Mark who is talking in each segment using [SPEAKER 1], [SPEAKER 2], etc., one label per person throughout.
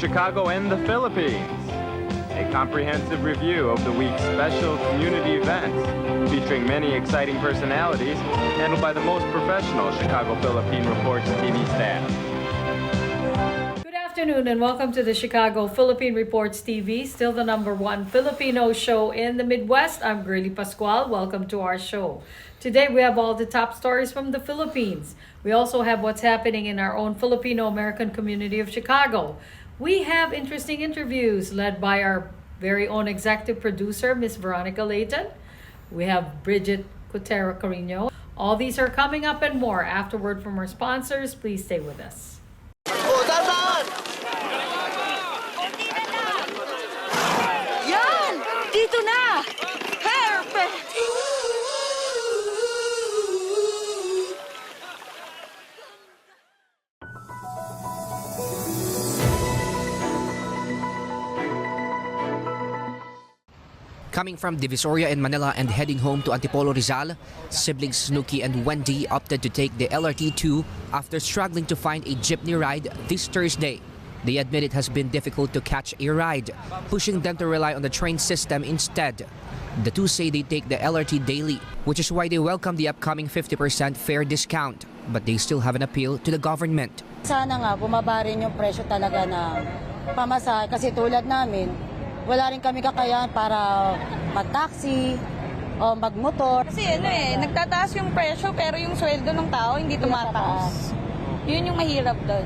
[SPEAKER 1] Chicago and the Philippines. A comprehensive review of the week's special community events, featuring many exciting personalities, handled by the most professional Chicago Philippine Reports TV staff.
[SPEAKER 2] Good afternoon and welcome to the Chicago Philippine Reports TV, still the #1 Filipino show in the Midwest. I'm Girly Pascual. Welcome to our show. Today we have all the top stories from the Philippines. We also have what's happening in our own Filipino-American community of Chicago. We have interesting interviews led by our very own executive producer, Miss Veronica Layton. We have Bridget Cotero Carino. All these are coming up and more. Afterward from our sponsors, please stay with us.
[SPEAKER 3] Yan! Dito na! Perfect!
[SPEAKER 4] Coming from Divisoria in Manila and heading home to Antipolo, Rizal, siblings Snooki and Wendy opted to take the LRT2 after struggling to find a jeepney ride this Thursday. They admit it has been difficult to catch a ride, pushing them to rely on the train system instead. The two say they take the LRT daily, which is why they welcome the upcoming 50% fare discount. But they still have an appeal to the government.
[SPEAKER 5] Sana nga bumaba rin yung presyo talaga na pamasahe kasi tulad namin, wala rin kami kakayahan para mag-taxi o mag-motor.
[SPEAKER 3] Kasi nagtataas yung presyo pero yung sweldo ng tao hindi tumataas. Yun yung mahirap doon.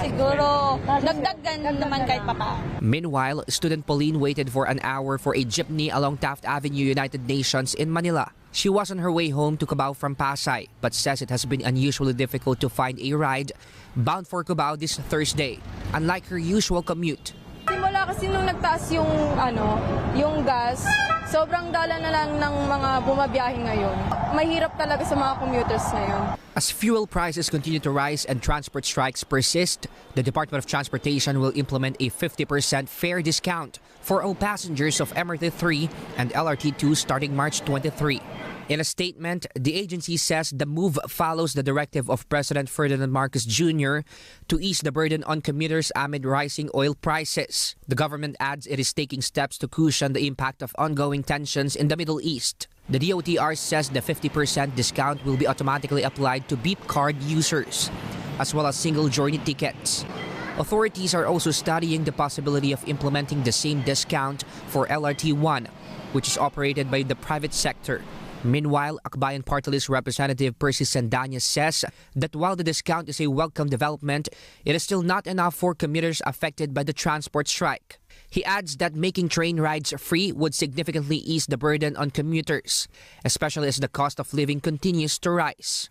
[SPEAKER 3] Siguro, nagdaggan naman kahit pa.
[SPEAKER 4] Meanwhile, student Pauline waited for an hour for a jeepney along Taft Avenue, United Nations in Manila. She was on her way home to Cubao from Pasay, but says it has been unusually difficult to find a ride bound for Cubao this Thursday, unlike her usual commute.
[SPEAKER 6] Simula kasi nung nagtaas yung gas, sobrang dala na lang ng mga bumabiyahe ngayon. Mahirap talaga sa mga commuters ngayon.
[SPEAKER 4] As fuel prices continue to rise and transport strikes persist, the Department of Transportation will implement a 50% fare discount for all passengers of MRT3 and LRT2 starting March 23. In a statement, the agency says the move follows the directive of President Ferdinand Marcos Jr. to ease the burden on commuters amid rising oil prices. The government adds it is taking steps to cushion the impact of ongoing tensions in the Middle East. The DOTR says the 50% discount will be automatically applied to beep card users, as well as single journey tickets. Authorities are also studying the possibility of implementing the same discount for LRT1, which is operated by the private sector. Meanwhile, Akbayan Party List Representative Percy Sandanya says that while the discount is a welcome development, it is still not enough for commuters affected by the transport strike. He adds that making train rides free would significantly ease the burden on commuters, especially as the cost of living continues to rise.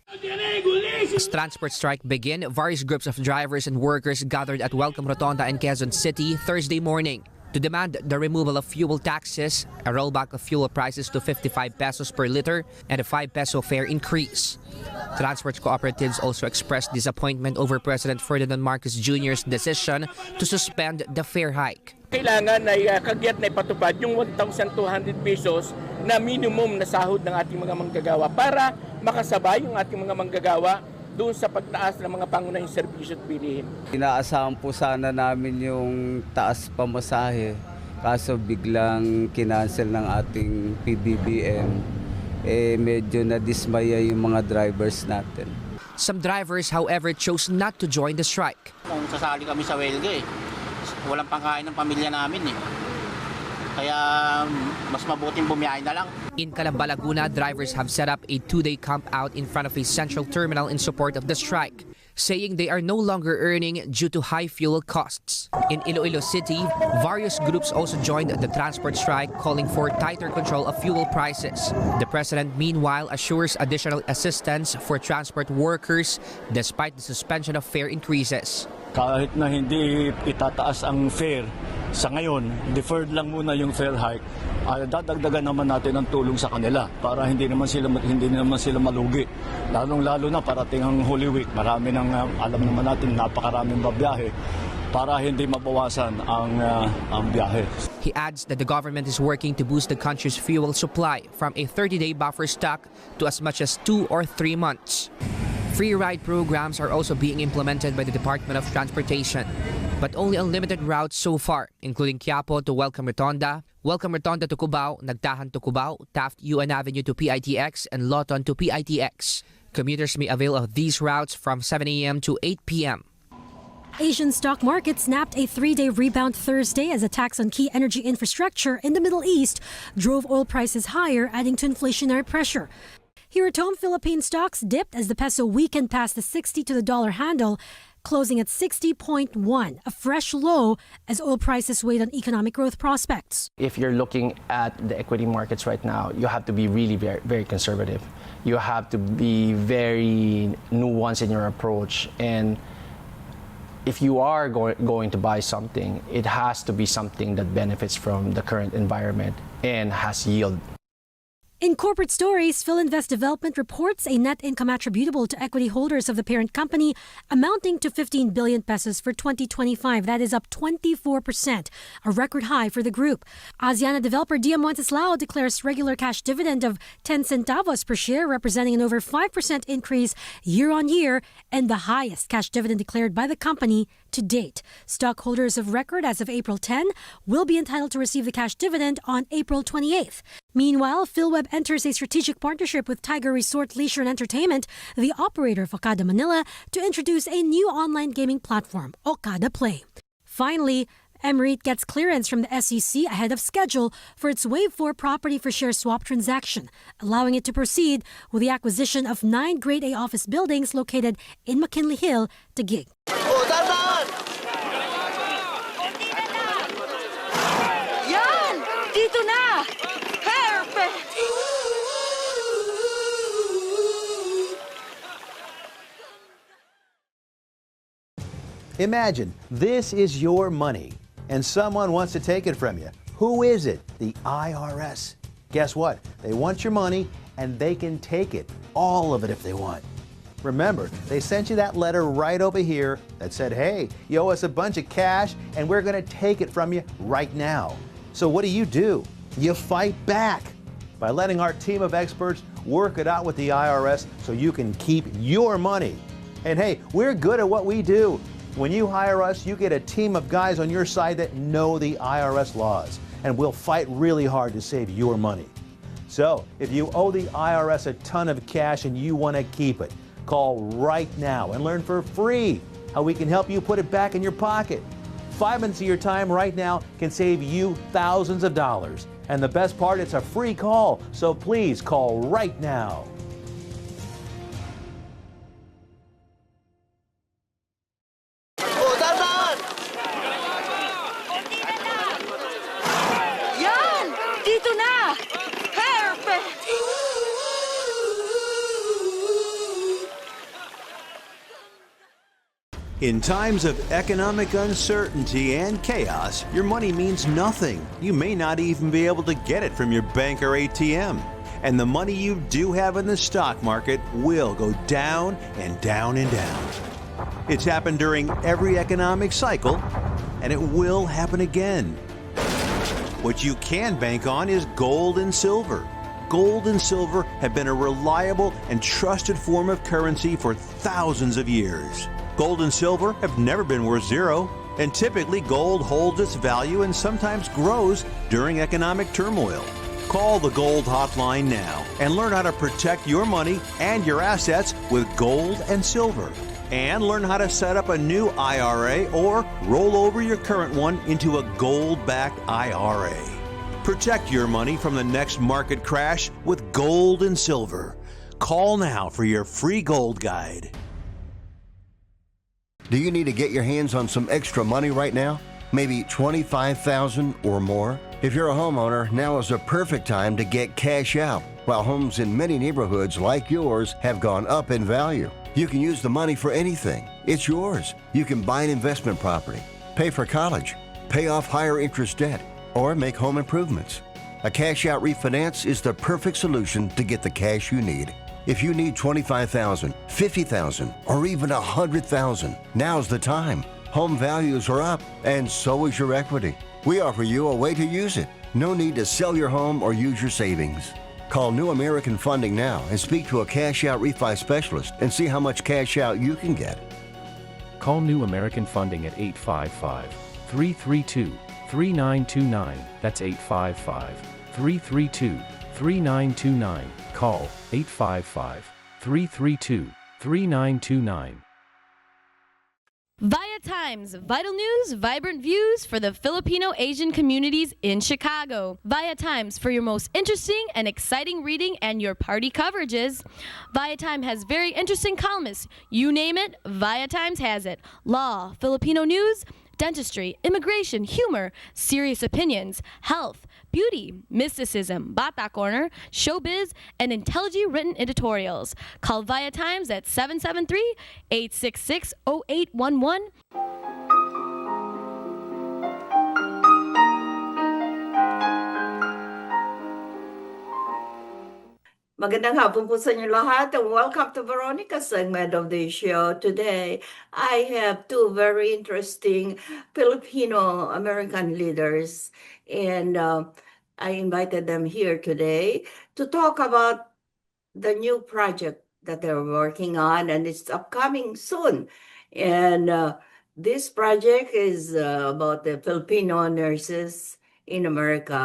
[SPEAKER 4] As transport strike began, various groups of drivers and workers gathered at Welcome Rotonda in Quezon City Thursday morning to demand the removal of fuel taxes, a rollback of fuel prices to 55 pesos per liter, and a 5 peso fare increase. Transport cooperatives also expressed disappointment over President Ferdinand Marcos Jr.'s decision to suspend the fare hike.
[SPEAKER 7] Kailangan ay kagyat na ipatupad yung 1,200 pesos na minimum na sahod ng ating mga manggagawa para makasabay yung ating mga manggagawa doon sa pagtaas ng mga pangunahing serbisyo at bilihin.
[SPEAKER 8] Inaasahan po sana namin yung taas pamasahe, kaso biglang kinancel ng ating PBBM. Medyo nadismaya yung mga drivers natin.
[SPEAKER 4] Some drivers, however, chose not to join the strike.
[SPEAKER 9] Kung sasali kami sa welga walang pangkain ng pamilya namin Kaya mas mabuting bumiyahe na lang.
[SPEAKER 4] In Calamba, Laguna, drivers have set up a 2-day camp out in front of a central terminal in support of the strike, saying they are no longer earning due to high fuel costs. In Iloilo City, various groups also joined the transport strike, calling for tighter control of fuel prices. The president, meanwhile, assures additional assistance for transport workers despite the suspension of fare increases.
[SPEAKER 10] Kahit na hindi itataas ang fare, sa ngayon, deferred lang muna yung fare hike, dadagdagan naman natin ang tulong sa kanila para hindi naman sila malugi. Lalong-lalo na parating ang Holy Week, marami nang alam naman natin napakaraming babiyahe para hindi mabawasan ang biyahe.
[SPEAKER 4] He adds that the government is working to boost the country's fuel supply from a 30-day buffer stock to as much as 2 or 3 months. Free ride programs are also being implemented by the Department of Transportation. but only on limited routes so far, including Quiapo to Welcome Rotonda to Cubao, Nagtahan to Cubao, Taft UN Avenue to PITX, and Loton to PITX. Commuters may avail of these routes from 7 a.m. to 8 p.m.
[SPEAKER 11] Asian stock market snapped a 3-day rebound Thursday as attacks on key energy infrastructure in the Middle East drove oil prices higher, adding to inflationary pressure. Here at home, Philippine stocks dipped as the peso weakened past the 60 to the dollar handle, closing at 60.1, a fresh low as oil prices weighed on economic growth prospects.
[SPEAKER 12] If you're looking at the equity markets right now, you have to be really very, very conservative. You have to be very nuanced in your approach. And if you are going to buy something, it has to be something that benefits from the current environment and has yield.
[SPEAKER 11] In corporate stories, Philinvest Development reports a net income attributable to equity holders of the parent company amounting to 15 billion pesos for 2025. That is up 24%, a record high for the group. Asiana developer Dia Monteslao declares regular cash dividend of 10 centavos per share, representing an over 5% increase year on year and the highest cash dividend declared by the company to date. Stockholders of record as of April 10 will be entitled to receive the cash dividend on April 28th. Meanwhile, PhilWeb enters a strategic partnership with Tiger Resort Leisure and Entertainment, the operator of Okada Manila, to introduce a new online gaming platform, Okada Play. Finally, Emirates gets clearance from the SEC ahead of schedule for its Wave 4 property for share swap transaction, allowing it to proceed with the acquisition of 9 Grade A office buildings located in McKinley Hill to gig.
[SPEAKER 3] Yan! Dito na! Perfect!
[SPEAKER 13] Imagine this is your money and someone wants to take it from you. Who is it? The IRS. Guess what? They want your money and they can take it, all of it if they want. Remember, they sent you that letter right over here that said, hey, you owe us a bunch of cash and we're going to take it from you right now. So what do? You fight back by letting our team of experts work it out with the IRS so you can keep your money. And hey, we're good at what we do. When you hire us, you get a team of guys on your side that know the IRS laws, and we'll fight really hard to save your money. So if you owe the IRS a ton of cash and you want to keep it, call right now and learn for free how we can help you put it back in your pocket. 5 minutes of your time right now can save you thousands of dollars. And the best part, it's a free call, so please call right now.
[SPEAKER 3] Yan! Dito na! Perfect!
[SPEAKER 13] In times of economic uncertainty and chaos, your money means nothing. You may not even be able to get it from your bank or ATM. And the money you do have in the stock market will go down and down and down. It's happened during every economic cycle, and it will happen again. What you can bank on is gold and silver. Gold and silver have been a reliable and trusted form of currency for thousands of years. Gold and silver have never been worth zero, and typically gold holds its value and sometimes grows during economic turmoil. Call the Gold Hotline now and learn how to protect your money and your assets with gold and silver. And learn how to set up a new IRA or roll over your current one into a gold-backed IRA. Protect your money from the next market crash with gold and silver. Call now for your free gold guide.
[SPEAKER 14] Do you need to get your hands on some extra money right now? Maybe $25,000 or more? If you're a homeowner, now is a perfect time to get cash out. While homes in many neighborhoods like yours have gone up in value, you can use the money for anything. It's yours. You can buy an investment property, pay for college, pay off higher interest debt, or make home improvements. A cash out refinance is the perfect solution to get the cash you need. If you need $25,000, $50,000, or even $100,000, now's the time. Home values are up, and so is your equity. We offer you a way to use it. No need to sell your home or use your savings. Call New American Funding now and speak to a cash out refi specialist and see how much cash out you can get.
[SPEAKER 15] Call New American Funding at 855-332-3929. That's 855-332-3929. Call 855-332-3929.
[SPEAKER 16] Via Times, vital news, vibrant views for the Filipino Asian communities in Chicago. Via Times for your most interesting and exciting reading and your party coverages. Via Times has very interesting columnists. You name it, Via Times has it. Law, Filipino news, dentistry, immigration, humor, serious opinions, health, beauty, mysticism, Bata Corner, showbiz, and intelligently written editorials. Call Via Times at 773-866-0811.
[SPEAKER 17] Magandang hapon po sa inyo lahat and welcome to Veronica's segment of the show. Today, I have two very interesting Filipino-American leaders and I invited them here today to talk about the new project that they're working on and it's upcoming soon. And this project is about the Filipino nurses in America,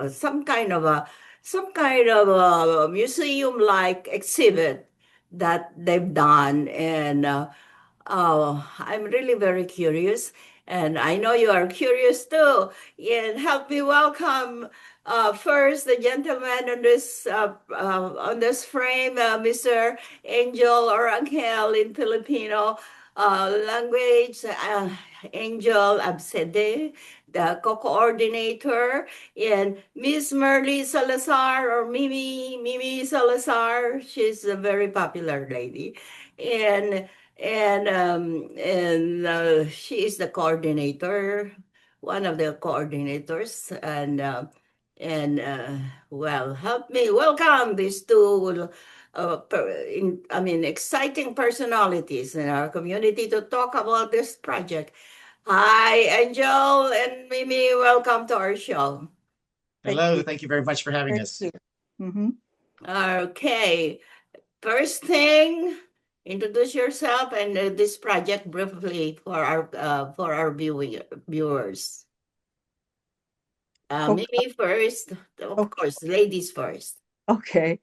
[SPEAKER 17] some kind of a museum-like exhibit that they've done. And I'm really very curious. And I know you are curious too. And help me welcome first the gentleman on this frame, Mr. Angel or Angel in Filipino language, Angel Absede, the co-coordinator, and Miss Merly Salazar or Mimi Salazar. She's a very popular lady, and she is the coordinator, one of the coordinators, well, help me welcome these two exciting personalities in our community to talk about this project. Hi, Angel and Mimi. Welcome to our show.
[SPEAKER 18] Hello. Thank you very much for having us.
[SPEAKER 17] Okay. First thing, introduce yourself and this project briefly for our viewers. Mimi first, of course, ladies first.
[SPEAKER 19] Okay.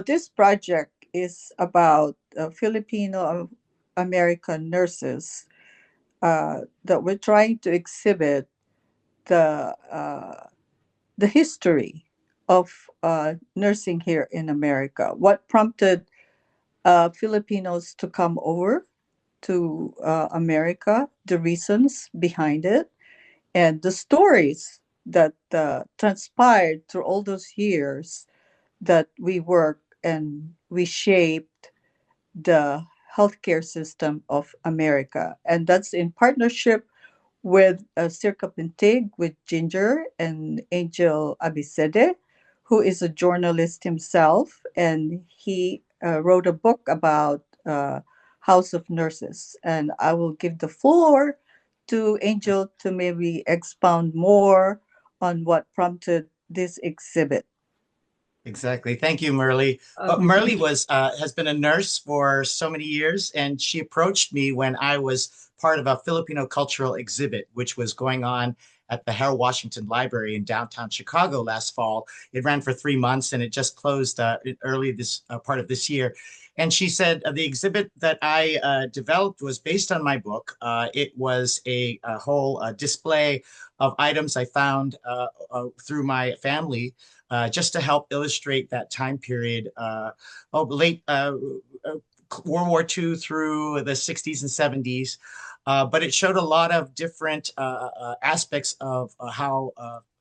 [SPEAKER 19] This project is about Filipino American nurses that we're trying to exhibit the history of nursing here in America. What prompted Filipinos to come over to America, the reasons behind it, and the stories that transpired through all those years that we worked and we shaped the healthcare system of America. And that's in partnership with Circa Pintig, with Ginger and Angel Abisede, who is a journalist himself. And he wrote a book about House of Nurses. And I will give the floor to Angel to maybe expound more on what prompted this exhibit.
[SPEAKER 18] Exactly. Thank you, Merly. Merly has been a nurse for so many years, and she approached me when I was part of a Filipino cultural exhibit, which was going on at the Harold Washington Library in downtown Chicago last fall. It ran for 3 months, and it just closed early this part of this year. And she said the exhibit that I developed was based on my book. It was a whole display of items I found through my family, just to help illustrate that time period, late World War II through the 60s and 70s. But it showed a lot of different aspects of how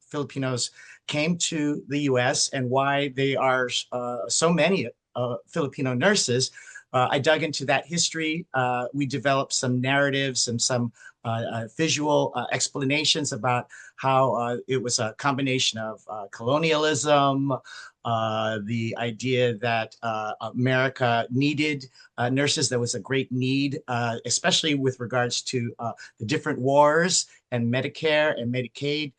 [SPEAKER 18] Filipinos came to the U.S. and why they are so many Filipino nurses. I dug into that history. We developed some narratives and some visual explanations about how it was a combination of colonialism, the idea that America needed nurses. There was a great need, especially with regards to the different wars and Medicare and Medicaid.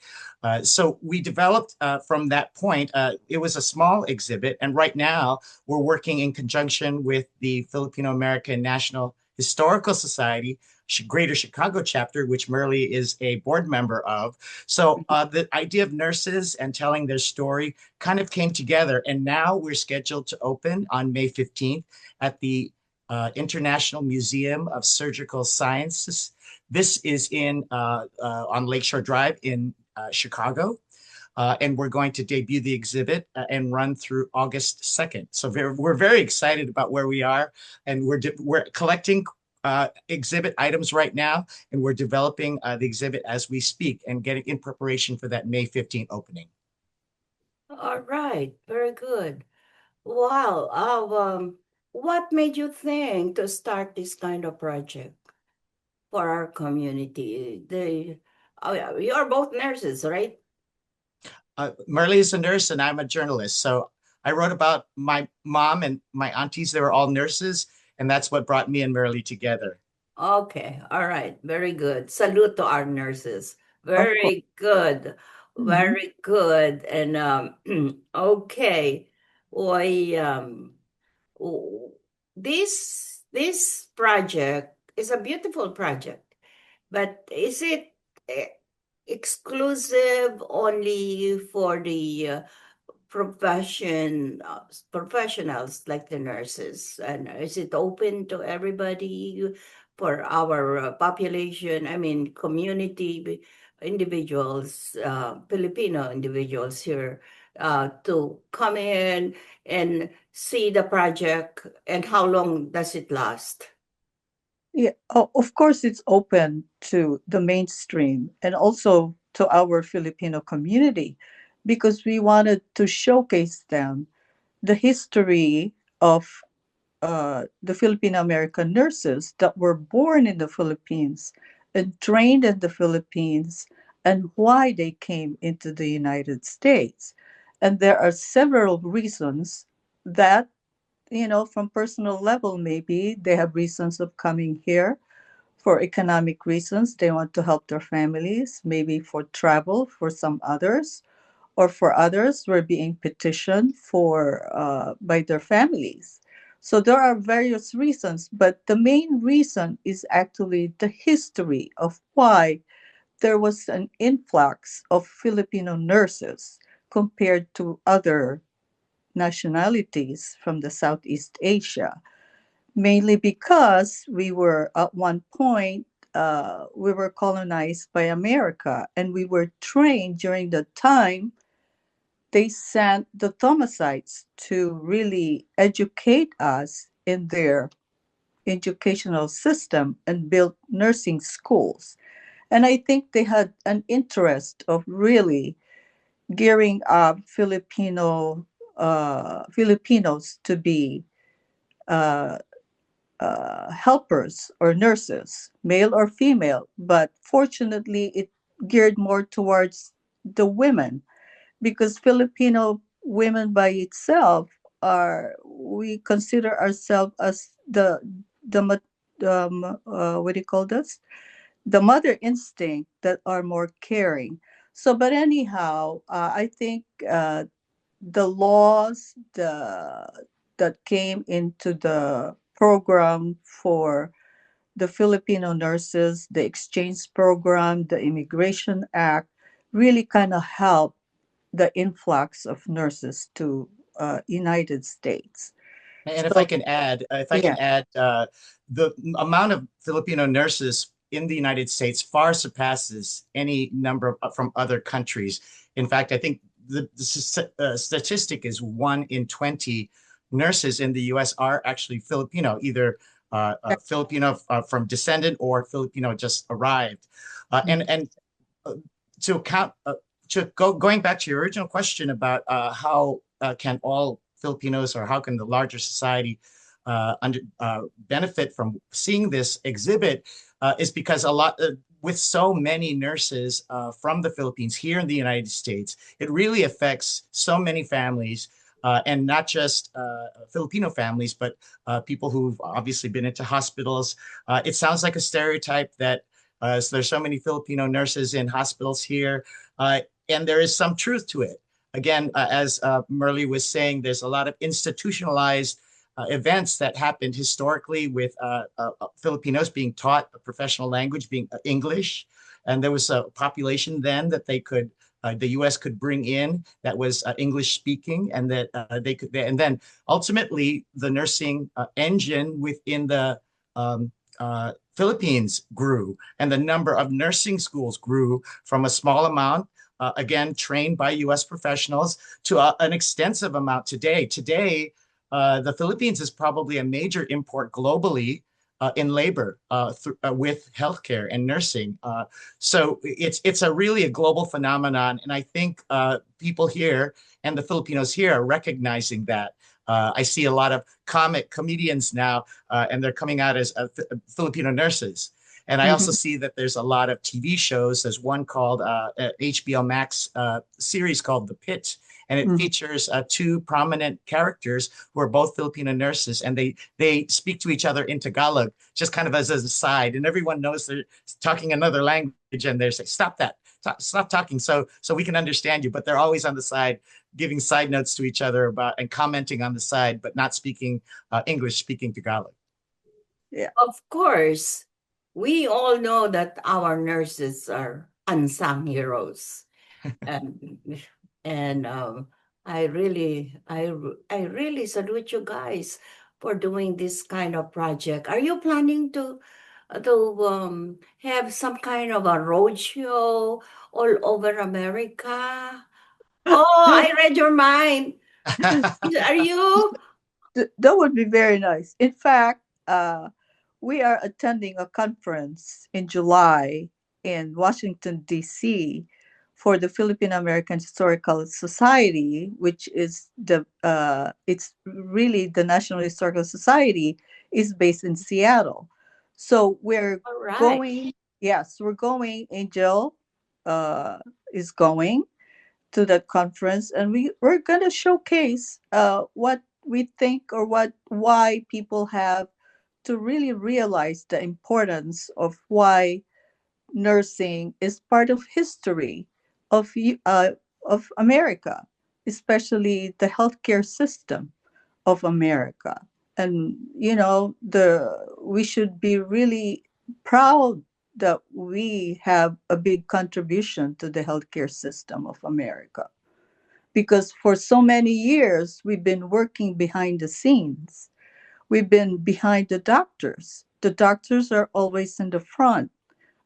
[SPEAKER 18] So we developed from that point. It was a small exhibit, and right now we're working in conjunction with the Filipino American National Historical Society, Greater Chicago chapter, which Merle is a board member of. So the idea of nurses and telling their story kind of came together. And now we're scheduled to open on May 15th at the International Museum of Surgical Sciences. This is on Lakeshore Drive in Chicago. And we're going to debut the exhibit and run through August 2nd. So we're very excited about where we are, and we're collecting exhibit items right now, and we're developing the exhibit as we speak and getting in preparation for that May 15th opening.
[SPEAKER 17] All right, very good. Wow. What made you think to start this kind of project for our community? Yeah, you're both nurses, right?
[SPEAKER 18] Merle is a nurse and I'm a journalist. So I wrote about my mom and my aunties. They were all nurses, and that's what brought me and Merle together.
[SPEAKER 17] Okay, all right, very good. Salute to our nurses.
[SPEAKER 19] Of course.
[SPEAKER 17] Very good,
[SPEAKER 19] Mhm.
[SPEAKER 17] very good. And okay, we w- this project is a beautiful project, but is it eh, exclusive only for the professionals like the nurses, and is it open to everybody for our population, I mean community individuals, Filipino individuals here, to come in and see the project, and how long does it last?
[SPEAKER 19] Yeah, of course, it's open to the mainstream and also to our Filipino community because we wanted to showcase them the history of the Filipino American nurses that were born in the Philippines and trained in the Philippines and why they came into the United States. And there are several reasons that, from personal level, maybe they have reasons of coming here for economic reasons. They want to help their families, maybe for travel for some others, or for others were being petitioned for by their families. So there are various reasons, but the main reason is actually the history of why there was an influx of Filipino nurses compared to other nationalities from the Southeast Asia, mainly because we were at one point we were colonized by America, and we were trained during the time they sent the Thomasites to really educate us in their educational system and build nursing schools. And I think they had an interest of really gearing up Filipinos to be uh, helpers or nurses, male or female. But fortunately, it geared more towards the women because Filipino women by itself we consider ourselves as what do you call this? The mother instinct that are more caring. So, but anyhow, I think the laws that came into the program for the Filipino nurses, the exchange program, the Immigration Act, really kind of helped the influx of nurses to United States.
[SPEAKER 18] And if I
[SPEAKER 19] So
[SPEAKER 18] can add,
[SPEAKER 19] yeah,
[SPEAKER 18] the amount of Filipino nurses in the United States far surpasses any number from other countries. In fact, I think the statistic is 1 in 20 nurses in the U.S. are actually Filipino, either Filipino from descendant or Filipino just arrived. And to count going back to your original question about how can all Filipinos or how can the larger society benefit from seeing this exhibit is because with so many nurses from the Philippines here in the United States, it really affects so many families. And not just Filipino families, but people who've obviously been into hospitals. It sounds like a stereotype that so there's so many Filipino nurses in hospitals here, and there is some truth to it. Again, as Merle was saying, there's a lot of institutionalized events that happened historically with Filipinos being taught a professional language, being English. And there was a population then that the U.S. could bring in that was English speaking, and that and then ultimately the nursing engine within the Philippines grew, and the number of nursing schools grew from a small amount, again, trained by U.S. professionals, to an extensive amount today. Today, the Philippines is probably a major import globally in labor with healthcare and nursing. So it's really a global phenomenon, and I think people here and the Filipinos here are recognizing that. I see a lot of comedians now, and they're coming out as Filipino nurses. And I also see that there's a lot of TV shows. There's one called HBO Max series called The Pit, and it features two prominent characters who are both Filipino nurses, and they speak to each other in Tagalog, just kind of as a side, and everyone knows they're talking another language, and they're saying, "Stop that! Stop talking, so we can understand you." But they're always on the side, giving side notes to each other about and commenting on the side, but not speaking English, speaking Tagalog.
[SPEAKER 19] Yeah.
[SPEAKER 17] Of course, we all know that our nurses are unsung heroes. Um, and I really salute you guys for doing this kind of project. Are you planning to have some kind of a road show all over America? Oh, I read your mind. Are you?
[SPEAKER 19] That would be very nice. In fact, we are attending a conference in July in Washington, D.C. for the Philippine American Historical Society, which is it's really the National Historical Society is based in Seattle. So we're
[SPEAKER 17] All right.
[SPEAKER 19] going, yes, we're going, Angel is going to that conference, and we're going to showcase what we think or why people have to really realize the importance of why nursing is part of history of America, especially the healthcare system of America. And we should be really proud that we have a big contribution to the healthcare system of America. Because for so many years, we've been working behind the scenes. We've been behind the doctors. The doctors are always in the front,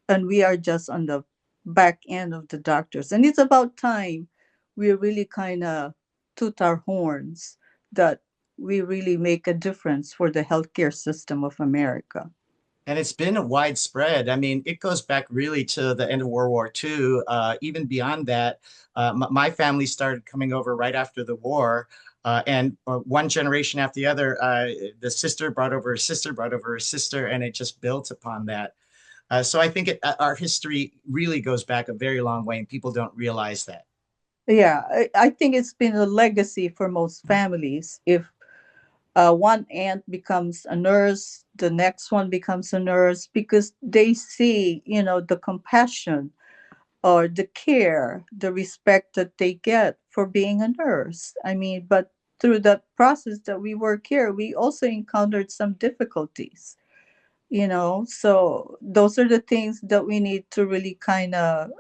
[SPEAKER 19] and we are just on the back end of the doctors. And it's about time we really kind of toot our horns that we really make a difference for the healthcare system of America.
[SPEAKER 18] And it's been widespread. I mean, it goes back really to the end of World War II. Even beyond that, my family started coming over right after the war. And one generation after the other, the sister brought over her sister, brought over her sister, and it just built upon that. So I think our history really goes back a very long way, and people don't realize that.
[SPEAKER 19] Yeah, I think it's been a legacy for most families. If one aunt becomes a nurse, the next one becomes a nurse, because they see, the compassion or the care, the respect that they get for being a nurse. I mean, but through the process that we work here, we also encountered some difficulties, so those are the things that we need to really kind of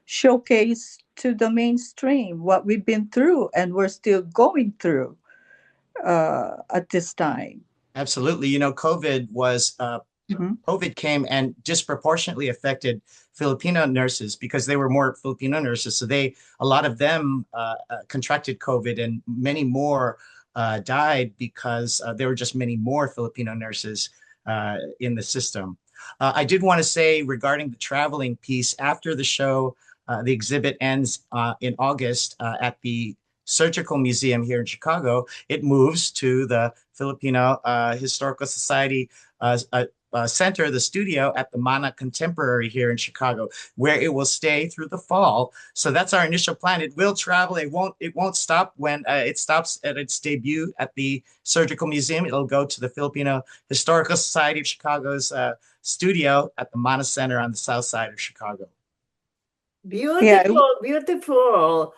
[SPEAKER 19] showcase to the mainstream, what we've been through and we're still going through at this time.
[SPEAKER 18] Absolutely. COVID came and disproportionately affected Filipino nurses because they were more Filipino nurses. So a lot of them contracted COVID, and many more died because there were just many more Filipino nurses in the system. I did want to say regarding the traveling piece, after the show, the exhibit ends in August at the Surgical Museum here in Chicago. It moves to the Filipino Historical Society center, the studio at the Mana Contemporary here in Chicago, where it will stay through the fall. So that's our initial plan. It will travel. It won't stop when it stops at its debut at the Surgical Museum. It'll go to the Filipino Historical Society of Chicago's studio at the Mana Center on the south side of Chicago.
[SPEAKER 17] Beautiful, beautiful.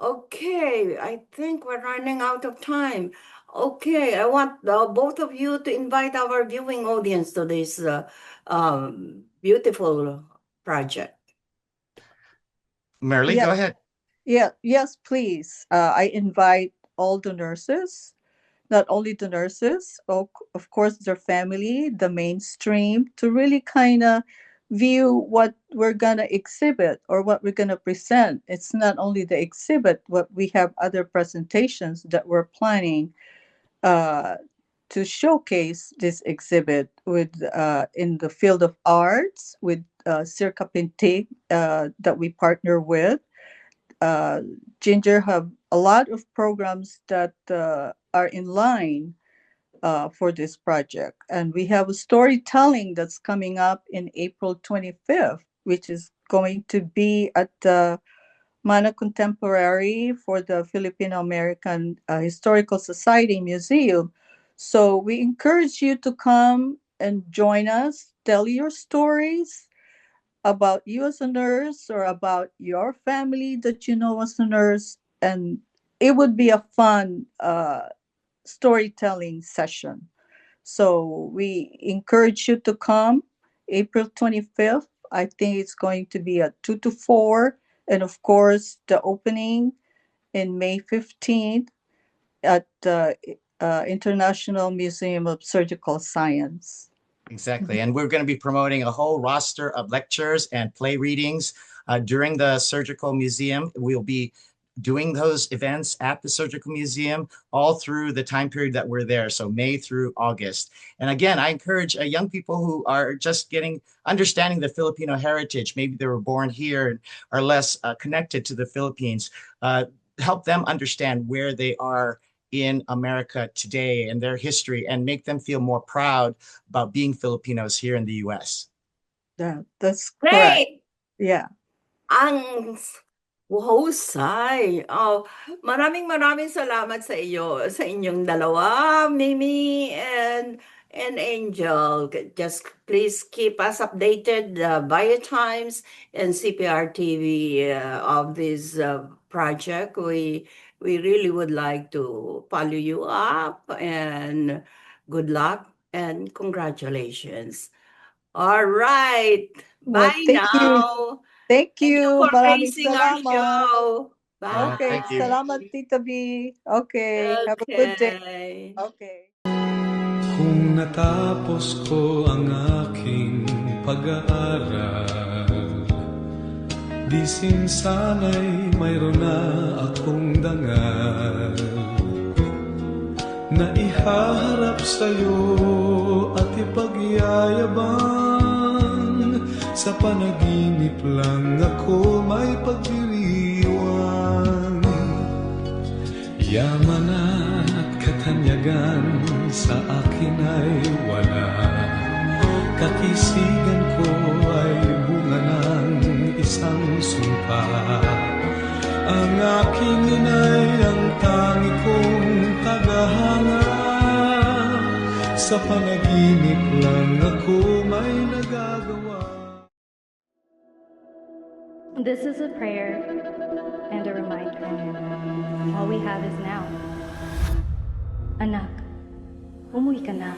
[SPEAKER 17] Okay, I think we're running out of time. Okay, I want both of you to invite our viewing audience to this beautiful project.
[SPEAKER 18] Merle,
[SPEAKER 19] Yeah.
[SPEAKER 18] go ahead.
[SPEAKER 19] Yeah, yes, please. I invite all the nurses, not only the nurses, of course, their family, the mainstream, to really kind of view what we're going to exhibit or what we're going to present. It's not only the exhibit, but we have other presentations that we're planning uh, to showcase this exhibit with in the field of arts with Cprtv that we partner with. uh, Ginger have a lot of programs that are in line for this project. And we have a storytelling that's coming up in April 25th, which is going to be at the Mana Contemporary for the Filipino American Historical Society Museum. So we encourage you to come and join us, tell your stories about you as a nurse or about your family that you know as a nurse. And it would be a fun storytelling session. So we encourage you to come April 25th. I think it's going to be at 2 to 4. And of course, the opening in May 15th at the International Museum of Surgical Science.
[SPEAKER 18] Exactly. And we're going to be promoting a whole roster of lectures and play readings during the Surgical Museum. We'll be doing those events at the Surgical Museum all through the time period that we're there, so May through August. And again, I encourage young people who are just understanding the Filipino heritage, maybe they were born here and are less connected to the Philippines, help them understand where they are in America today and their history, and make them feel more proud about being Filipinos here in the U.S.
[SPEAKER 19] Yeah, that's correct.
[SPEAKER 17] Great!
[SPEAKER 19] Yeah.
[SPEAKER 17] Ang husay. Maraming salamat sa sa inyong dalawa, Mimi and Angel. Just please keep us updated via Times and Cprtv of this project. We really would like to follow you up, and good luck and congratulations. All right.
[SPEAKER 19] Well,
[SPEAKER 17] Bye
[SPEAKER 19] thank you.
[SPEAKER 17] now.
[SPEAKER 19] Thank
[SPEAKER 17] Thank you
[SPEAKER 19] you.
[SPEAKER 17] for
[SPEAKER 19] Maraming
[SPEAKER 17] gracing our
[SPEAKER 19] salamat.
[SPEAKER 17] show. Bye.
[SPEAKER 19] Okay,
[SPEAKER 18] Thank you.
[SPEAKER 19] salamat Tita B. Okay, have a good day.
[SPEAKER 17] Okay.
[SPEAKER 19] Okay.
[SPEAKER 20] Kung natapos ko ang aking pag-aaral, di sana'y mayroon na akong dangal na ihaharap sa'yo at ipagyayabang. Sa panaginip lang ako may pagdiriwang. Yaman at katanyagan sa akin ay wala. Katisigan ko ay bunga ng isang sumpa. Ang aking inay ang tangi kong tagahanga. Sa panaginip lang ako may nagagawa.
[SPEAKER 21] This is a prayer and a reminder. All we have is now. Anak, umuwi ka na.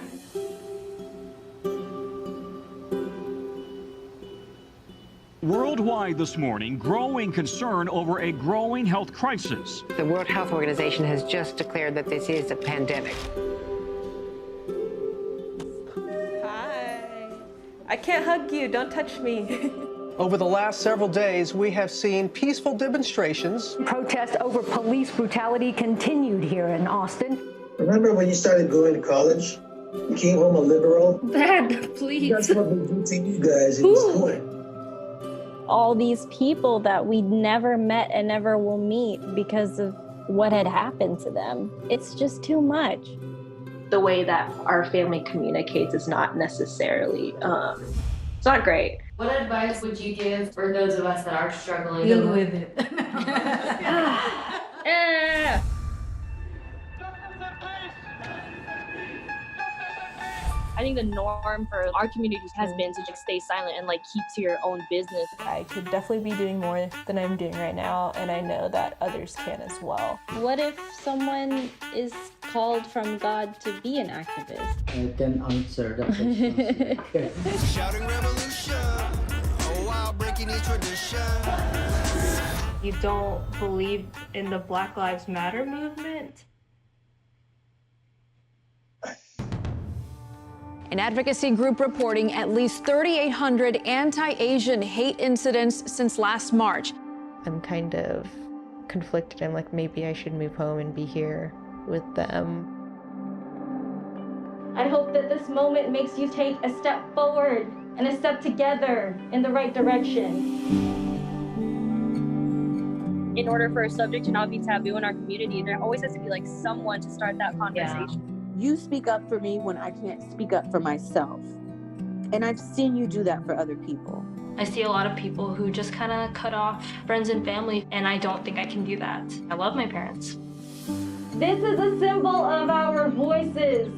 [SPEAKER 22] Worldwide this morning, growing concern over a growing health crisis.
[SPEAKER 23] The World Health Organization has just declared that this is a pandemic.
[SPEAKER 24] Hi. I can't hug you. Don't touch me.
[SPEAKER 25] Over the last several days, we have seen peaceful demonstrations.
[SPEAKER 26] Protests over police brutality continued here in Austin.
[SPEAKER 27] Remember when you started going to college? You came home a liberal?
[SPEAKER 26] Dad, please.
[SPEAKER 27] That's what we do to you guys in this point.
[SPEAKER 28] All these people that we never met and never will meet because of what had happened to them. It's just too much.
[SPEAKER 29] The way that our family communicates is not necessarily, it's not great.
[SPEAKER 30] What advice would you give for those of us that are struggling?
[SPEAKER 2] Deal with it.
[SPEAKER 1] I think the norm for our community has been to just stay silent and like keep to your own business.
[SPEAKER 24] I could definitely be doing more than I'm doing right now, and I know that others can as well.
[SPEAKER 28] What if someone is called from God to be an activist?
[SPEAKER 4] I can answer that question.
[SPEAKER 5] Shouting revolution, oh wow, breaking each tradition.
[SPEAKER 24] You don't believe in the Black Lives Matter movement?
[SPEAKER 6] An advocacy group reporting at least 3,800 anti-Asian hate incidents since last March.
[SPEAKER 24] I'm kind of conflicted. I'm like, maybe I should move home and be here with them.
[SPEAKER 28] I hope that this moment makes you take a step forward and a step together in the right direction.
[SPEAKER 1] In order for a subject to not be taboo in our community, there always has to be like someone to start that conversation.
[SPEAKER 7] You speak up for me when I can't speak up for myself. And I've seen you do that for other people.
[SPEAKER 1] I see a lot of people who just kind of cut off friends and family, and I don't think I can do that. I love my parents.
[SPEAKER 28] This is a symbol of our voices.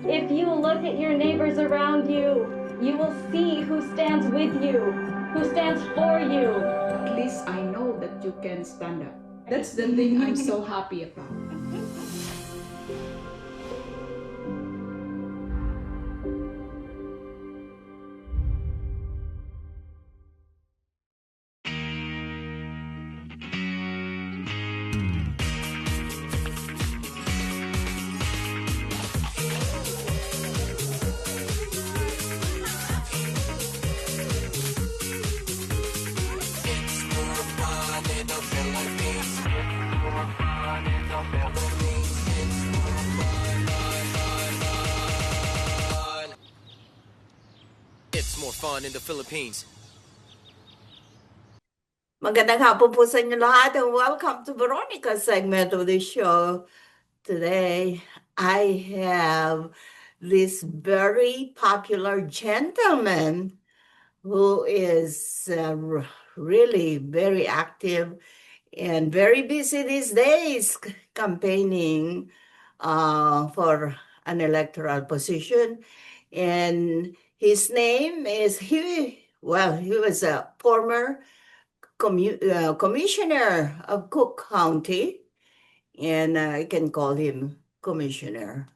[SPEAKER 28] If you look at your neighbors around you, you will see who stands with you, who stands for you.
[SPEAKER 8] At least I know that you can stand up. That's the thing I'm so happy about.
[SPEAKER 9] It's more fun in the Philippines.
[SPEAKER 17] Magandang hapon po sa inyo lahat and welcome to Veronica's segment of the show. Today, I have this very popular gentleman who is really very active and very busy these days campaigning for an electoral position. And his name is, he was a former commissioner of Cook County, and I can call him commissioner.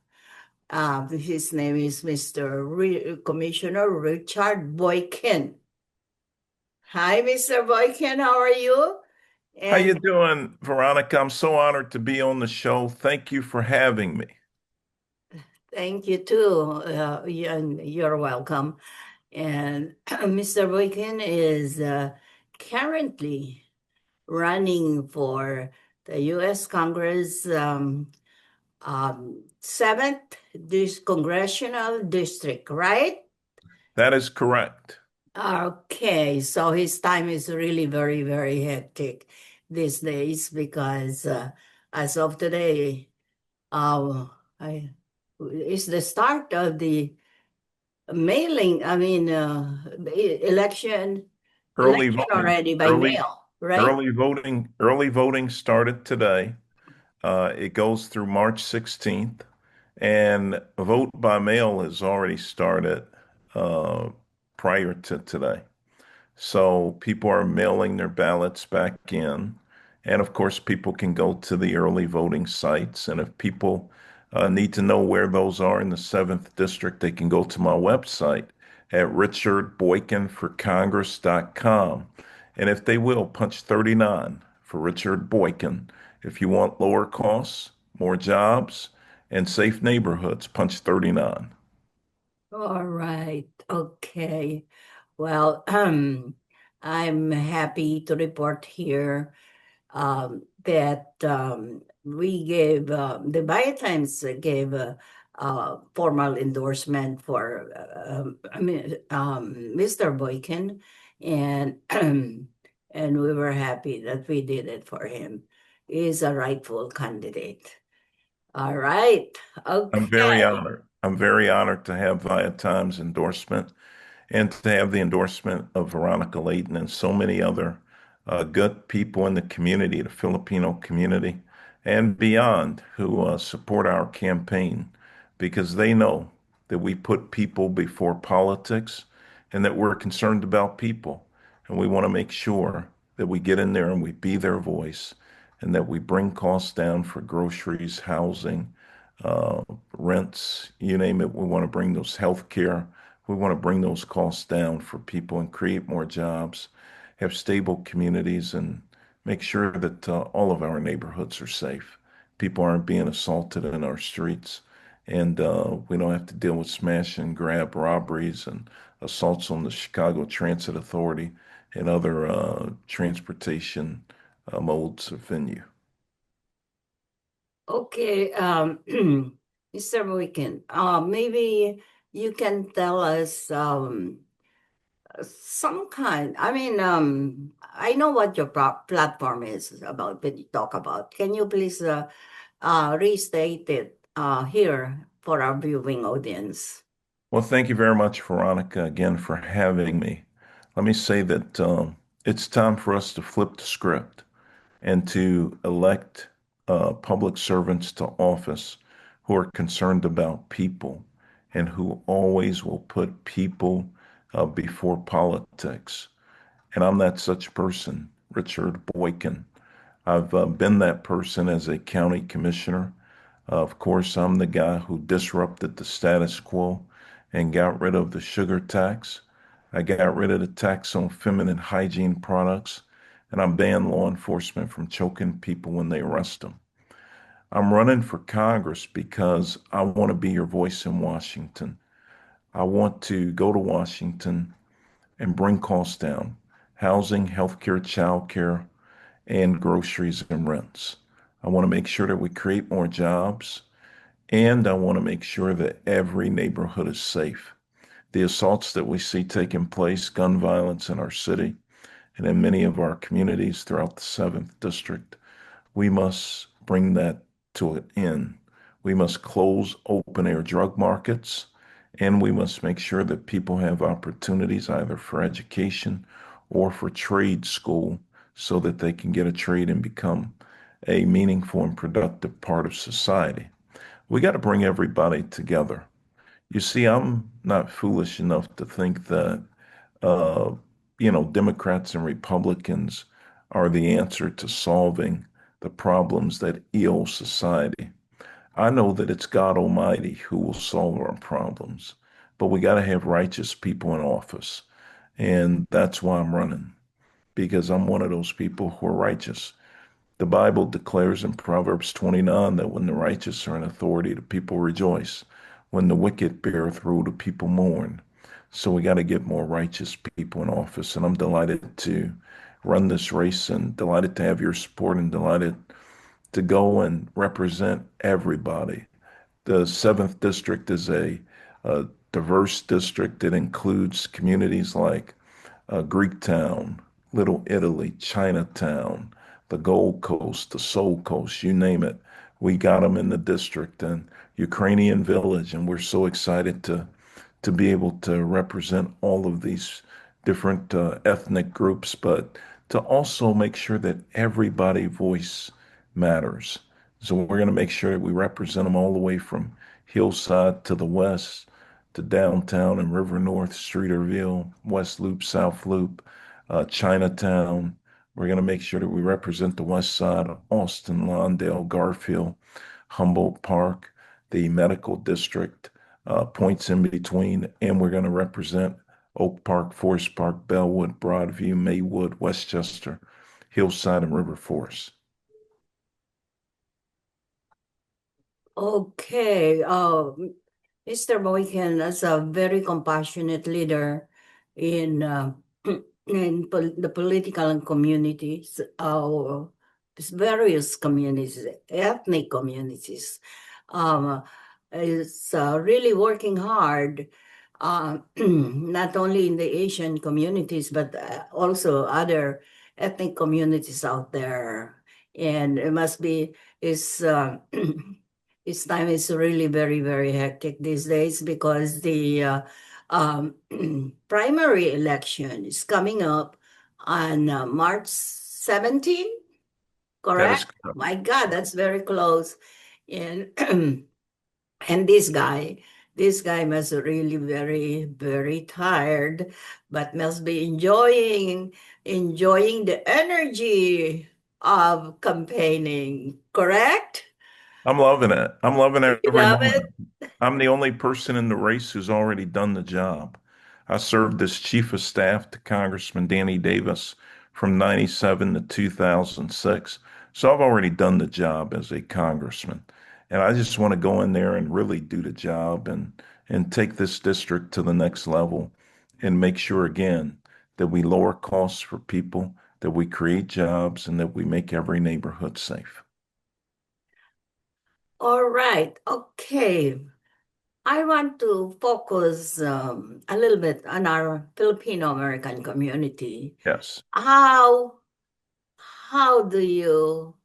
[SPEAKER 17] His name is Mr. Commissioner Richard Boykin. Hi, Mr. Boykin, how are you?
[SPEAKER 10] How you doing, Veronica? I'm so honored to be on the show. Thank you for having me.
[SPEAKER 17] Thank you too. You're welcome. And Mr. Boykin is currently running for the U.S. Congress 7th Congressional District, right?
[SPEAKER 10] That is correct.
[SPEAKER 17] Okay, so his time is really very, very hectic these days because as of today, it's the start of the mailing, election
[SPEAKER 10] Early voting
[SPEAKER 17] already by mail, right?
[SPEAKER 10] Early voting started today. It goes through March 16th, and vote by mail has already started prior to today. So people are mailing their ballots back in. And of course, people can go to the early voting sites. And if people need to know where those are in the 7th district, they can go to my website at richardboykinforcongress.com. And if they will, punch 39 for Richard Boykin. If you want lower costs, more jobs, and safe neighborhoods, punch 39.
[SPEAKER 17] All right. Okay. Well, I'm happy to report here that we gave, the Biotimes gave a formal endorsement for Mr. Boykin, and and we were happy that we did it for him. He is a rightful candidate. All right. Okay.
[SPEAKER 10] I'm very honored. I'm very honored to have Viatimes endorsement and to have the endorsement of Veronica Layton and so many other good people in the community, the Filipino community, and beyond who support our campaign because they know that we put people before politics and that we're concerned about people. And we want to make sure that we get in there and we be their voice and that we bring costs down for groceries, housing, uh, rents, you name it. We want to bring those health care. We want to bring those costs down for people and create more jobs, have stable communities, and make sure that all of our neighborhoods are safe. People aren't being assaulted in our streets, and we don't have to deal with smash and grab robberies and assaults on the Chicago Transit Authority and other transportation modes of venue.
[SPEAKER 17] Okay, Mr. Weekend, maybe you can tell us some kind. I mean, I know what your platform is about, but you talk about. Can you please restate it here for our viewing audience?
[SPEAKER 10] Well, thank you very much, Veronica, again for having me. Let me say that it's time for us to flip the script and to elect public servants to office who are concerned about people and who always will put people before politics. And I'm not such person, Richard Boykin. I've been that person as a county commissioner. Of course, I'm the guy who disrupted the status quo and got rid of the sugar tax. I got rid of the tax on feminine hygiene products, and I banned law enforcement from choking people when they arrest them. I'm running for Congress because I want to be your voice in Washington. I want to go to Washington and bring costs down, housing, healthcare, childcare, and groceries and rents. I want to make sure that we create more jobs, and I want to make sure that every neighborhood is safe. The assaults that we see taking place, gun violence in our city and in many of our communities throughout the 7th District, we must bring that to an end. We must close open air drug markets, and we must make sure that people have opportunities either for education or for trade school so that they can get a trade and become a meaningful and productive part of society. We got to bring everybody together. You see, I'm not foolish enough to think that, uh, Democrats and Republicans are the answer to solving the problems that ail society. I know that it's God Almighty who will solve our problems, but we got to have righteous people in office. And that's why I'm running, because I'm one of those people who are righteous. The Bible declares in Proverbs 29 that when the righteous are in authority, the people rejoice. When the wicked beareth rule, the people mourn. So we got to get more righteous people in office. And I'm delighted to run this race and delighted to have your support and delighted to go and represent everybody. The 7th District is a diverse district that includes communities like Greektown, Little Italy, Chinatown, the Gold Coast, the Soul Coast, you name it. We got them in the district and Ukrainian Village, and we're so excited to be able to represent all of these different ethnic groups, but to also make sure that everybody's voice matters. So we're going to make sure that we represent them all the way from Hillside to the west to downtown and River North, Streeterville, West Loop, South Loop, Chinatown. We're going to make sure that we represent the west side of Austin, Lawndale, Garfield, Humboldt Park, the medical district, points in between, and we're going to represent Oak Park, Forest Park, Bellwood, Broadview, Maywood, Westchester, Hillside, and River Forest.
[SPEAKER 17] Okay, Mr. Boykin, as a very compassionate leader in the political and communities, various communities, ethnic communities, is really working hard, not only in the Asian communities, but also other ethnic communities out there. And it must be, its time is really very, very hectic these days because the primary election is coming up on March 17, correct? My God, that's very close. And and this guy This guy must really very, very tired, but must be enjoying the energy of campaigning, correct?
[SPEAKER 10] I'm loving it. I'm loving
[SPEAKER 17] You
[SPEAKER 10] every
[SPEAKER 17] love
[SPEAKER 10] moment.
[SPEAKER 17] it?
[SPEAKER 10] I'm the only person in the race who's already done the job. I served as chief of staff to Congressman Danny Davis from 97 to 2006. So I've already done the job as a congressman. And I just want to go in there and really do the job and take this district to the next level and make sure again that we lower costs for people, that we create jobs, and that we make every neighborhood safe.
[SPEAKER 17] All right. Okay. I want to focus a little bit on our Filipino American community.
[SPEAKER 10] Yes.
[SPEAKER 17] How do you,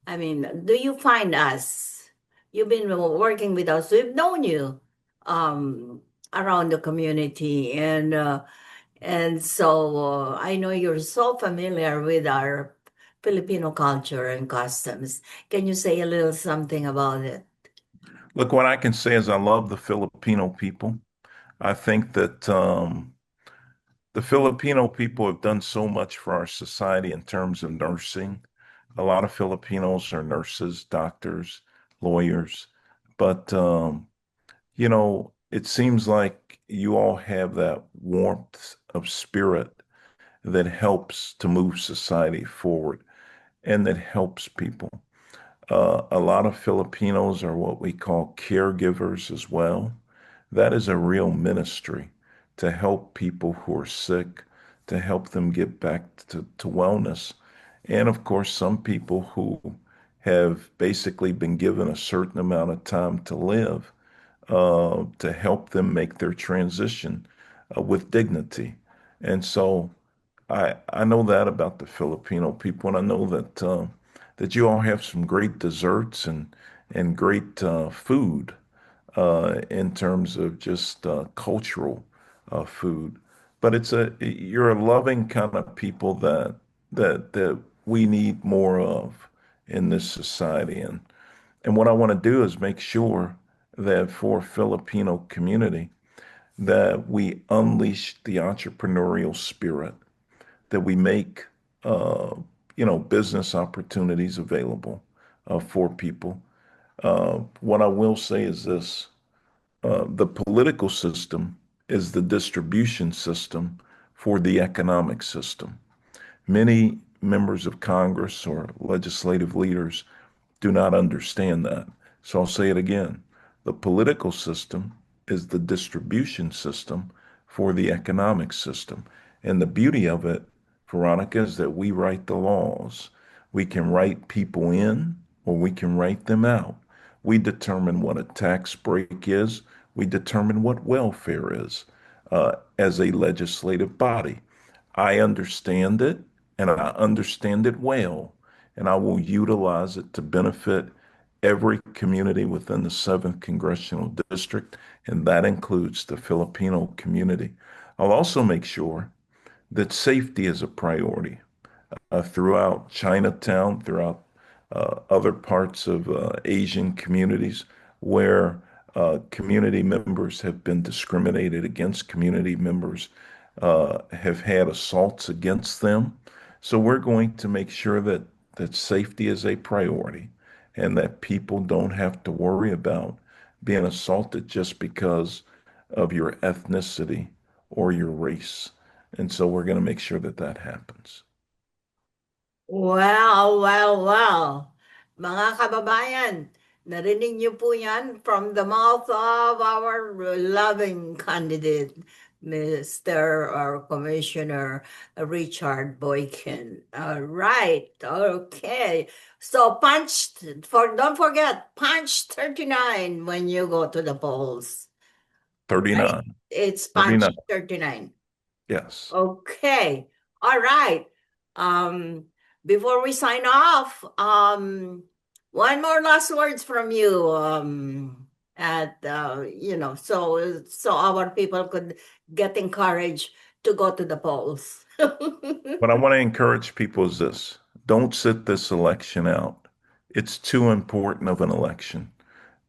[SPEAKER 17] I mean, do you find us? You've been working with us. We've known you around the community, and so I know you're so familiar with our Filipino culture and customs. Can you say a little something about it?
[SPEAKER 10] Look, what I can say is I love the Filipino people. I think that the Filipino people have done so much for our society in terms of nursing. A lot of Filipinos are nurses, doctors, lawyers, but it seems like you all have that warmth of spirit that helps to move society forward and that helps people. A lot of Filipinos are what we call caregivers as well. That is a real ministry to help people who are sick, to help them get back to wellness. And of course, some people who have basically been given a certain amount of time to live to help them make their transition with dignity. And so I know that about the Filipino people, and I know that you all have some great desserts and great food in terms of just cultural food. But you're a loving kind of people that we need more of in this society. And what I want to do is make sure that for Filipino community that we unleash the entrepreneurial spirit, that we make business opportunities available for people. What I will say is this: the political system is the distribution system for the economic system. Many members of Congress or legislative leaders do not understand that. So I'll say it again. The political system is the distribution system for the economic system. And the beauty of it, Veronica, is that we write the laws. We can write people in or we can write them out. We determine what a tax break is. We determine what welfare is as a legislative body. I understand it and I understand it well, and I will utilize it to benefit every community within the 7th Congressional District, and that includes the Filipino community. I'll also make sure that safety is a priority throughout Chinatown, throughout other parts of Asian communities where community members have been discriminated against, community members have had assaults against them. So we're going to make sure that safety is a priority and that people don't have to worry about being assaulted just because of your ethnicity or your race. And so we're going to make sure that that happens.
[SPEAKER 17] Wow. Mga kababayan, narinig niyo po yan from the mouth of our loving candidate, Mr. or Commissioner Richard Boykin. All right. Okay. So don't forget, punch 39 when you go to the polls.
[SPEAKER 10] 39.
[SPEAKER 17] It's punch
[SPEAKER 10] 39.
[SPEAKER 17] 39.
[SPEAKER 10] Yes.
[SPEAKER 17] Okay. All right. Before we sign off, one more last words from you. So our people could get encouraged to go to the polls.
[SPEAKER 10] What I want to encourage people is this: don't sit this election out. It's too important of an election.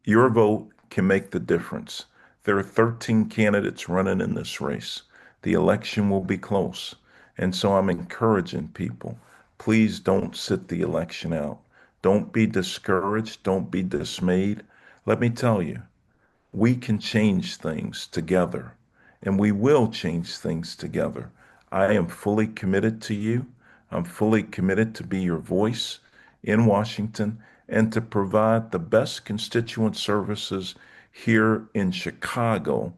[SPEAKER 10] Your vote can make the difference. There are 13 candidates running in this race. The election will be close. And so I'm encouraging people, please don't sit the election out. Don't be discouraged. Don't be dismayed. Let me tell you, we can change things together, and we will change things together. I am fully committed to you. I'm fully committed to be your voice in Washington and to provide the best constituent services here in Chicago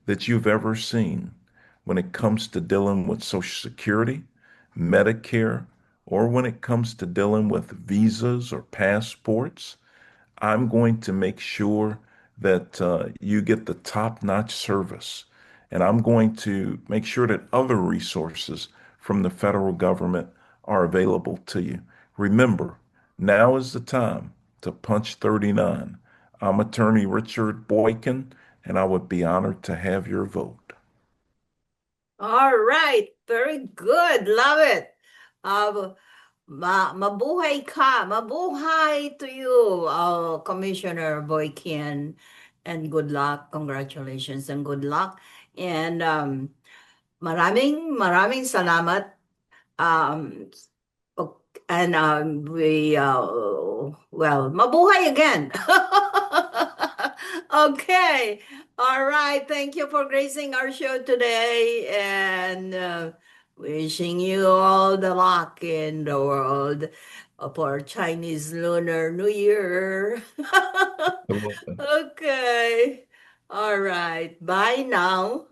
[SPEAKER 10] that you've ever seen when it comes to dealing with Social Security, Medicare, or when it comes to dealing with visas or passports. I'm going to make sure that you get the top-notch service. And I'm going to make sure that other resources from the federal government are available to you. Remember, now is the time to punch 39. I'm Attorney Richard Boykin, and I would be honored to have your vote.
[SPEAKER 17] All right. Very good. Love it. Mabuhay ka. Mabuhay to you, Commissioner Boykin. And good luck. Congratulations and good luck. And maraming salamat. And mabuhay again. Okay. All right. Thank you for gracing our show today, and wishing you all the luck in the world for Chinese Lunar New Year. Okay. All right. Bye now.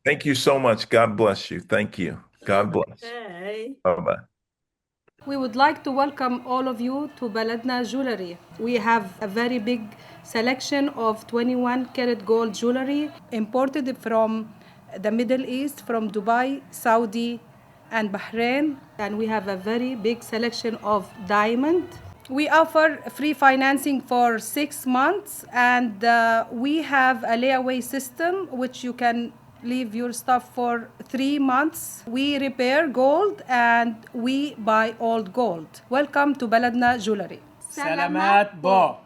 [SPEAKER 10] Thank you so much. God bless you. Thank you. God bless.
[SPEAKER 17] Okay.
[SPEAKER 10] Bye-bye.
[SPEAKER 2] We would like to welcome all of you to Baladna Jewelry. We have a very big selection of 21 karat gold jewelry imported from the Middle East, from Dubai, Saudi, and Bahrain. And we have a very big selection of diamond. We offer free financing for 6 months, and we have a layaway system which you can leave your stuff for 3 months. We repair gold and we buy old gold. Welcome to Baladna Jewelry.
[SPEAKER 3] Salamat po.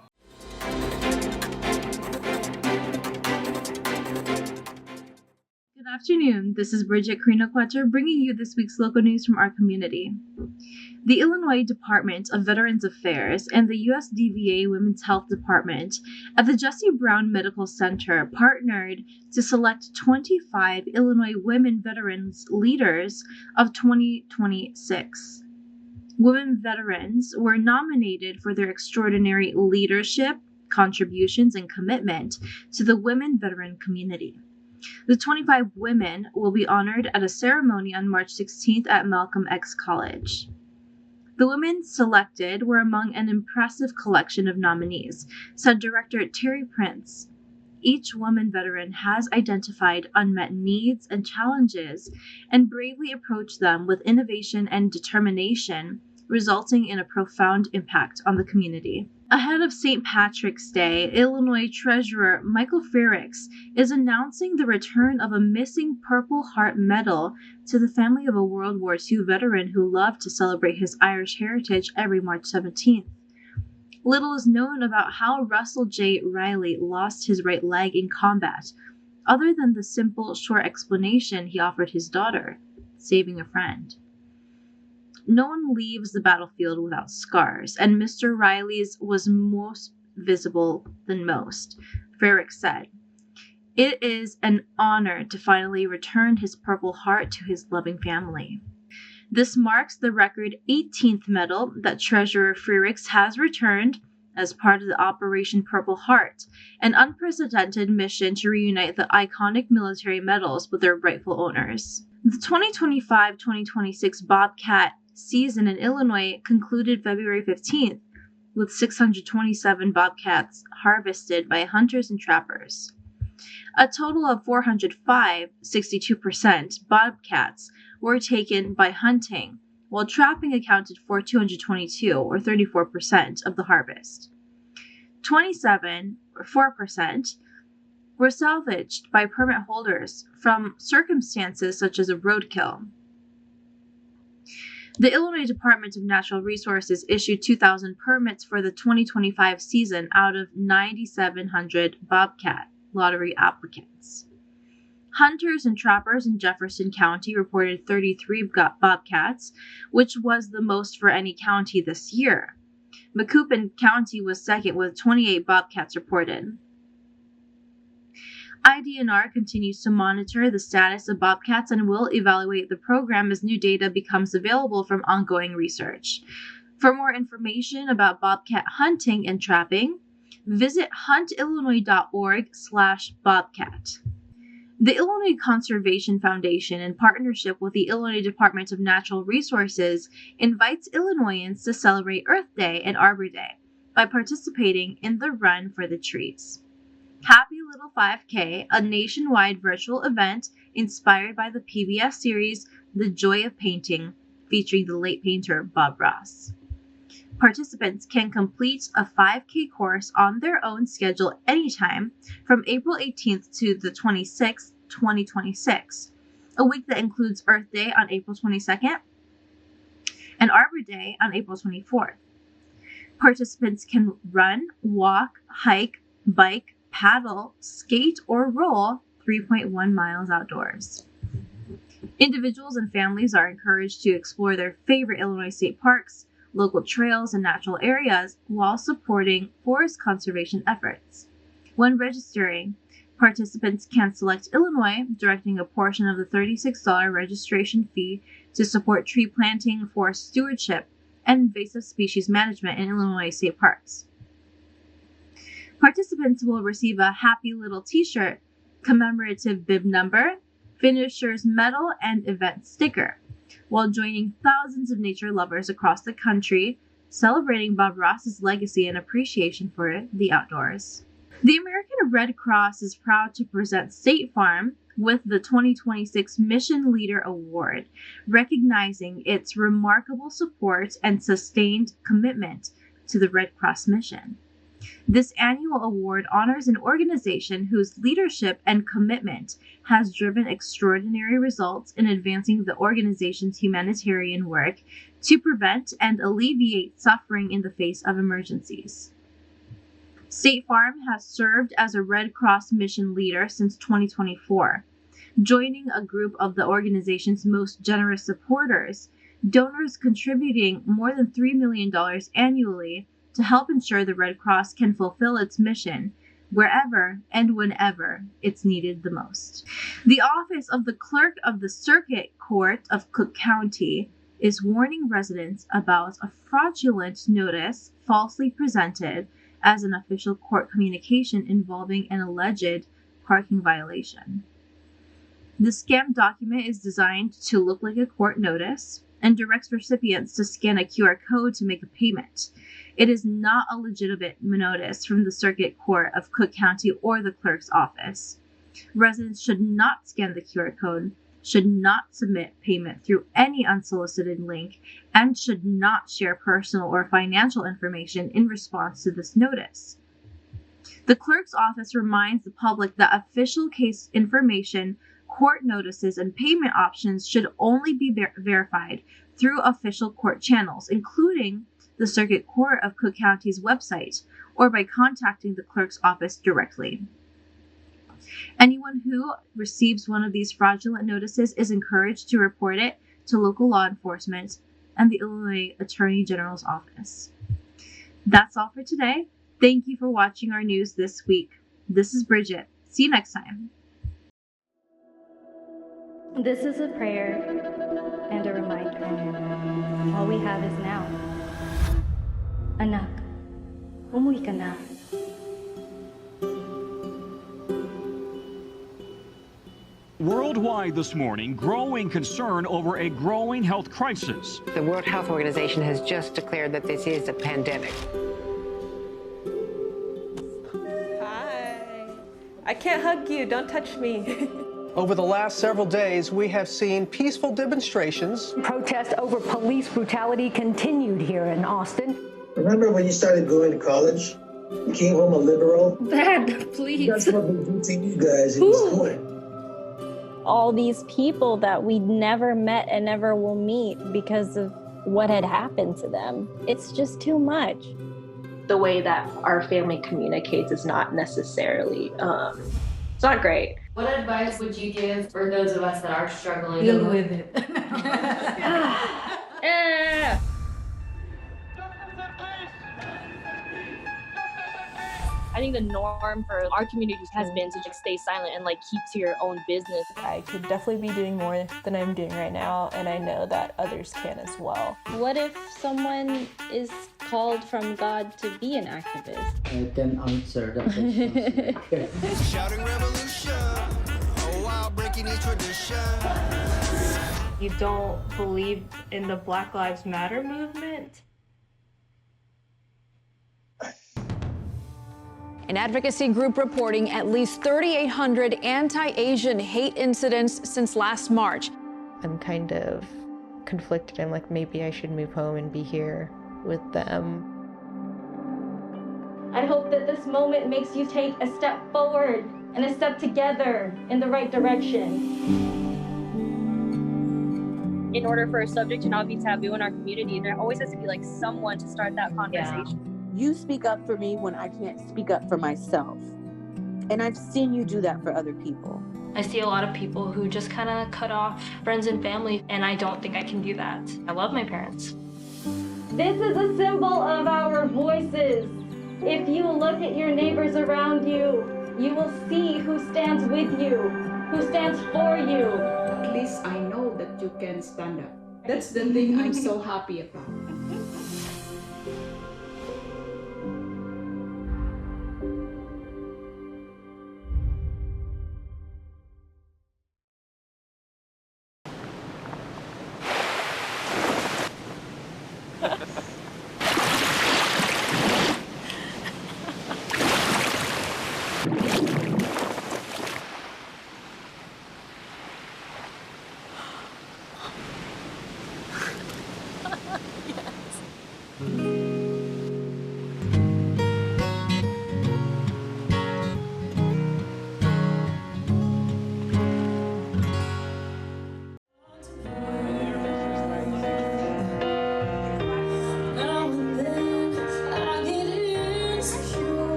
[SPEAKER 11] Good afternoon. This is Bridget Carino-Quetter bringing you this week's local news from our community. The Illinois Department of Veterans Affairs and the USDVA Women's Health Department at the Jesse Brown Medical Center partnered to select 25 Illinois women veterans leaders of 2026. Women veterans were nominated for their extraordinary leadership, contributions, and commitment to the women veteran community. The 25 women will be honored at a ceremony on March 16th at Malcolm X College. The women selected were among an impressive collection of nominees, said Director Terry Prince. Each woman veteran has identified unmet needs and challenges and bravely approached them with innovation and determination, resulting in a profound impact on the community. Ahead of St. Patrick's Day, Illinois Treasurer Michael Frericks is announcing the return of a missing Purple Heart medal to the family of a World War II veteran who loved to celebrate his Irish heritage every March 17th. Little is known about how Russell J. Riley lost his right leg in combat, other than the simple, short explanation he offered his daughter, saving a friend. No one leaves the battlefield without scars, and Mr. Riley's was most visible than most, Frericks said. It is an honor to finally return his Purple Heart to his loving family. This marks the record 18th medal that Treasurer Frericks has returned as part of the Operation Purple Heart, an unprecedented mission to reunite the iconic military medals with their rightful owners. The 2025-2026 Bobcat season in Illinois concluded February 15th, with 627 bobcats harvested by hunters and trappers. A total of 405, 62% bobcats were taken by hunting, while trapping accounted for 222, or 34%, of the harvest. 27, or 4%, were salvaged by permit holders from circumstances such as a roadkill. The Illinois Department of Natural Resources issued 2,000 permits for the 2025 season out of 9,700 bobcat lottery applicants. Hunters and trappers in Jefferson County reported 33 bobcats, which was the most for any county this year. Macoupin County was second with 28 bobcats reported. IDNR continues to monitor the status of bobcats and will evaluate the program as new data becomes available from ongoing research. For more information about bobcat hunting and trapping, visit huntillinois.org/bobcat. The Illinois Conservation Foundation, in partnership with the Illinois Department of Natural Resources, invites Illinoisans to celebrate Earth Day and Arbor Day by participating in the Run for the Trees. Happy Little 5K, a nationwide virtual event inspired by the PBS series The Joy of Painting, featuring the late painter Bob Ross. Participants can complete a 5K course on their own schedule anytime from April 18th to the 26th, 2026, a week that includes Earth Day on April 22nd and Arbor Day on April 24th. Participants can run, walk, hike, bike, paddle, skate, or roll 3.1 miles outdoors. Individuals and families are encouraged to explore their favorite Illinois state parks, local trails, and natural areas while supporting forest conservation efforts. When registering, participants can select Illinois, directing a portion of the $36 registration fee to support tree planting, forest stewardship, and invasive species management in Illinois state parks. Participants will receive a Happy Little t-shirt, commemorative bib number, finisher's medal, and event sticker, while joining thousands of nature lovers across the country, celebrating Bob Ross's legacy and appreciation for the outdoors. The American Red Cross is proud to present State Farm with the 2026 Mission Leader Award, recognizing its remarkable support and sustained commitment to the Red Cross mission. This annual award honors an organization whose leadership and commitment has driven extraordinary results in advancing the organization's humanitarian work to prevent and alleviate suffering in the face of emergencies. State Farm has served as a Red Cross mission leader since 2024, joining a group of the organization's most generous supporters, donors contributing more than $3 million annually to help ensure the Red Cross can fulfill its mission wherever and whenever it's needed the most. The Office of the Clerk of the Circuit Court of Cook County is warning residents about a fraudulent notice falsely presented as an official court communication involving an alleged parking violation. The scam document is designed to look like a court notice and directs recipients to scan a QR code to make a payment. It is not a legitimate notice from the Circuit Court of Cook County or the clerk's office. Residents should not scan the QR code, should not submit payment through any unsolicited link, and should not share personal or financial information in response to this notice. The clerk's office reminds the public that official case information, court notices, and payment options should only be verified through official court channels, including the Circuit Court of Cook County's website, or by contacting the clerk's office directly. Anyone who receives one of these fraudulent notices is encouraged to report it to local law enforcement and the Illinois Attorney General's office. That's all for today. Thank you for watching our news this week. This is Bridget. See you next time.
[SPEAKER 28] This is a prayer and a reminder. All we have is now. Anak, umuwi ka na.
[SPEAKER 12] Worldwide this morning, growing concern over a growing health crisis.
[SPEAKER 23] The World Health Organization has just declared that this is a pandemic.
[SPEAKER 13] Hi. I can't hug you. Don't touch me.
[SPEAKER 25] Over the last several days, we have seen peaceful demonstrations.
[SPEAKER 26] Protest over police brutality continued here in Austin.
[SPEAKER 27] Remember when you started going to college? You came home a liberal?
[SPEAKER 28] Dad, please.
[SPEAKER 27] That's what we do to you guys in this court.
[SPEAKER 28] All these people that we never met and never will meet because of what had happened to them. It's just too much.
[SPEAKER 1] the way that our family communicates is not necessarily, it's not great.
[SPEAKER 14] What advice would you give for those of us that are struggling?
[SPEAKER 2] Deal with it.
[SPEAKER 1] I think the norm for our community has been to just stay silent and like keep to your own business.
[SPEAKER 13] I could definitely be doing more than I'm doing right now, and I know that others can as well.
[SPEAKER 28] What if someone is called from God to be an activist?
[SPEAKER 4] I can answer that question.
[SPEAKER 5] Shouting revolution. Oh, wow, breaking each tradition.
[SPEAKER 15] You don't believe in the Black Lives Matter movement?
[SPEAKER 6] An advocacy group reporting at least 3,800 anti-Asian hate incidents since last March.
[SPEAKER 24] I'm kind of conflicted. I'm like, maybe I should move home and be here with them.
[SPEAKER 28] I hope that this moment makes you take a step forward and a step together in the right direction.
[SPEAKER 1] In order for a subject to not be taboo in our community, there always has to be like someone to start that conversation.
[SPEAKER 7] Yeah. You speak up for me when I can't speak up for myself. And I've seen you do that for other people.
[SPEAKER 1] I see a lot of people who just kind of cut off friends and family, and I don't think I can do that. I love my parents.
[SPEAKER 28] This is a symbol of our voices. If you look at your neighbors around you, you will see who stands with you, who stands for you.
[SPEAKER 8] At least I know that you can stand up. That's the thing I'm so happy about.